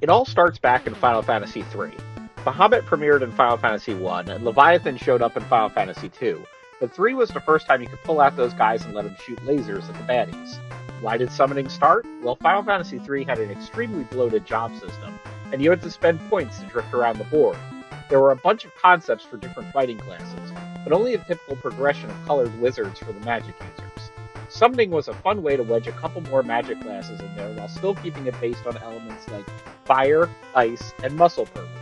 It all starts back in Final Fantasy III. Bahamut premiered in Final Fantasy I, and Leviathan showed up in Final Fantasy II, but 3 was the first time you could pull out those guys and let them shoot lasers at the baddies. Why did summoning start? Well, Final Fantasy III had an extremely bloated job system, and you had to spend points to drift around the board. There were a bunch of concepts for different fighting classes, but only a typical progression of colored wizards for the magic users. Summoning was a fun way to wedge a couple more magic classes in there while still keeping it based on elements like fire, ice, and muscle permanent.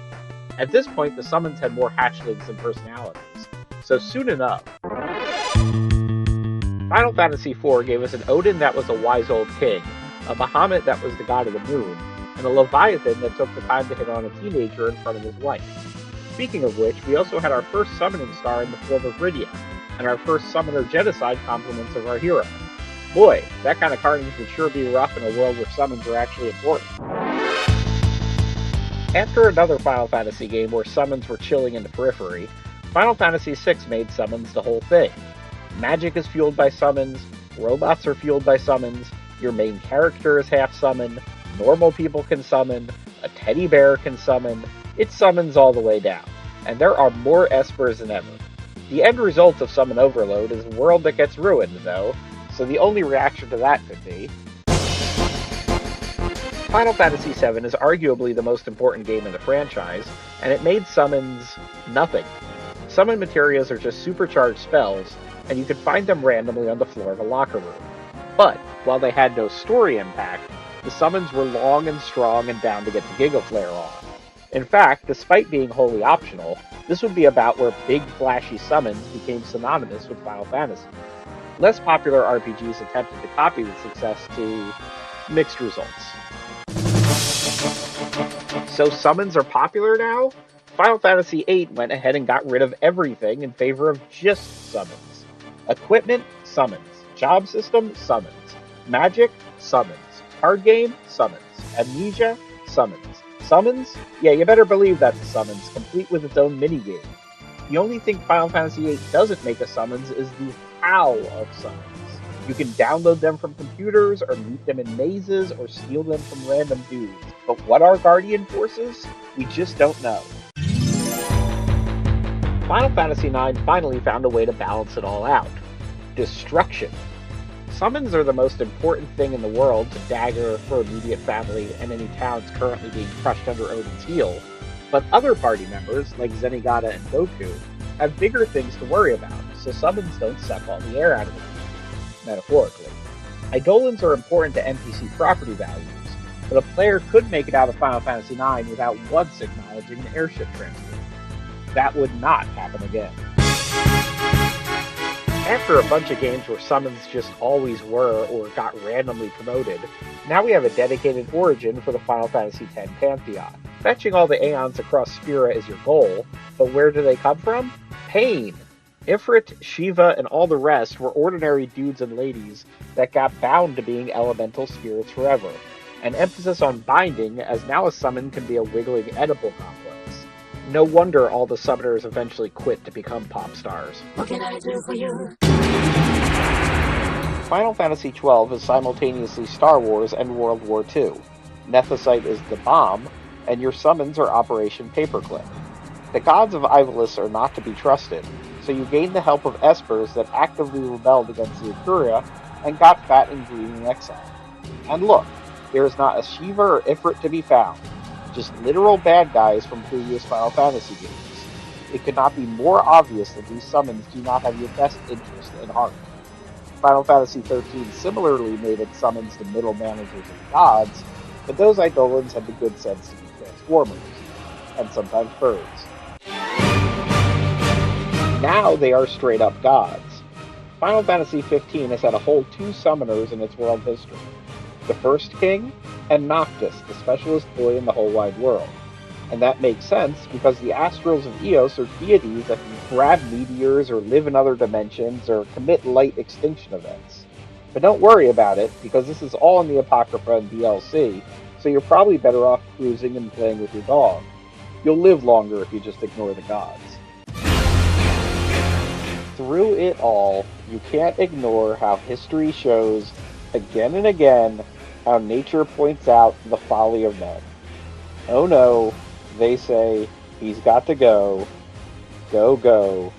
At this point, the summons had more hatchlings than personalities, so soon enough, Final Fantasy IV gave us an Odin that was a wise old king, a Bahamut that was the god of the moon, and a Leviathan that took the time to hit on a teenager in front of his wife. Speaking of which, we also had our first summoning star in the form of Rydia, and our first summoner genocide compliments of our hero. Boy, that kind of carnage would sure be rough in a world where summons are actually important. After another Final Fantasy game where summons were chilling in the periphery, Final Fantasy VI made summons the whole thing. Magic is fueled by summons, robots are fueled by summons, your main character is half summon, normal people can summon, a teddy bear can summon, it summons all the way down, and there are more espers than ever. The end result of summon overload is a world that gets ruined, though, so the only reaction to that could be... Final Fantasy VII is arguably the most important game in the franchise, and it made summons nothing. Summon materials are just supercharged spells, and you could find them randomly on the floor of a locker room. But, while they had no story impact, the summons were long and strong and bound to get the Giga Flare on. In fact, despite being wholly optional, this would be about where big flashy summons became synonymous with Final Fantasy. Less popular RPGs attempted to copy the success to mixed results. So summons are popular now? Final Fantasy VIII went ahead and got rid of everything in favor of just summons. Equipment, summons. Job system, summons. Magic, summons. Card game, summons. Amnesia, summons. Summons? Yeah, you better believe that's a summons, complete with its own minigame. The only thing Final Fantasy VIII doesn't make a summons is the how of summons. You can download them from computers, or meet them in mazes, or steal them from random dudes. But what are Guardian Forces? We just don't know. Final Fantasy IX finally found a way to balance it all out. Destruction. Summons are the most important thing in the world to Dagger, her immediate family, and any towns currently being crushed under Odin's heel, but other party members, like Zenigata and Goku, have bigger things to worry about, so summons don't suck all the air out of them, metaphorically. Eidolons are important to NPC property values, but a player could make it out of Final Fantasy IX without once acknowledging an airship transfer. That would not happen again. After a bunch of games where summons just always were or got randomly promoted, now we have a dedicated origin for the Final Fantasy X Pantheon. Fetching all the Aeons across Spira is your goal, but where do they come from? Pain! Ifrit, Shiva, and all the rest were ordinary dudes and ladies that got bound to being elemental spirits forever. An emphasis on binding, as now a summon can be a wiggling Oedipal complex. No wonder all the summoners eventually quit to become pop stars. What can I do for you? Final Fantasy XII is simultaneously Star Wars and World War II. Nethicite is the bomb, and your summons are Operation Paperclip. The gods of Ivalice are not to be trusted, so you gain the help of espers that actively rebelled against the Ikuria and got fat and green in exile. And look, there is not a Shiva or Ifrit to be found. Just literal bad guys from previous Final Fantasy games. It could not be more obvious that these summons do not have your best interest in heart. Final Fantasy XIII similarly made its summons to middle managers of gods, but those Eidolons had the good sense to be transformers, and sometimes birds. Now they are straight up gods. Final Fantasy XV has had a whole 2 summoners in its world history. The first king, and Noctis, the specialist boy in the whole wide world. And that makes sense because the Astrals of Eos are deities that can grab meteors or live in other dimensions or commit light extinction events. But don't worry about it, because this is all in the Apocrypha and DLC, so you're probably better off cruising and playing with your dog. You'll live longer if you just ignore the gods. Through it all, you can't ignore how history shows, again and again, how nature points out the folly of men. Oh no, they say, he's got to go. Go, go.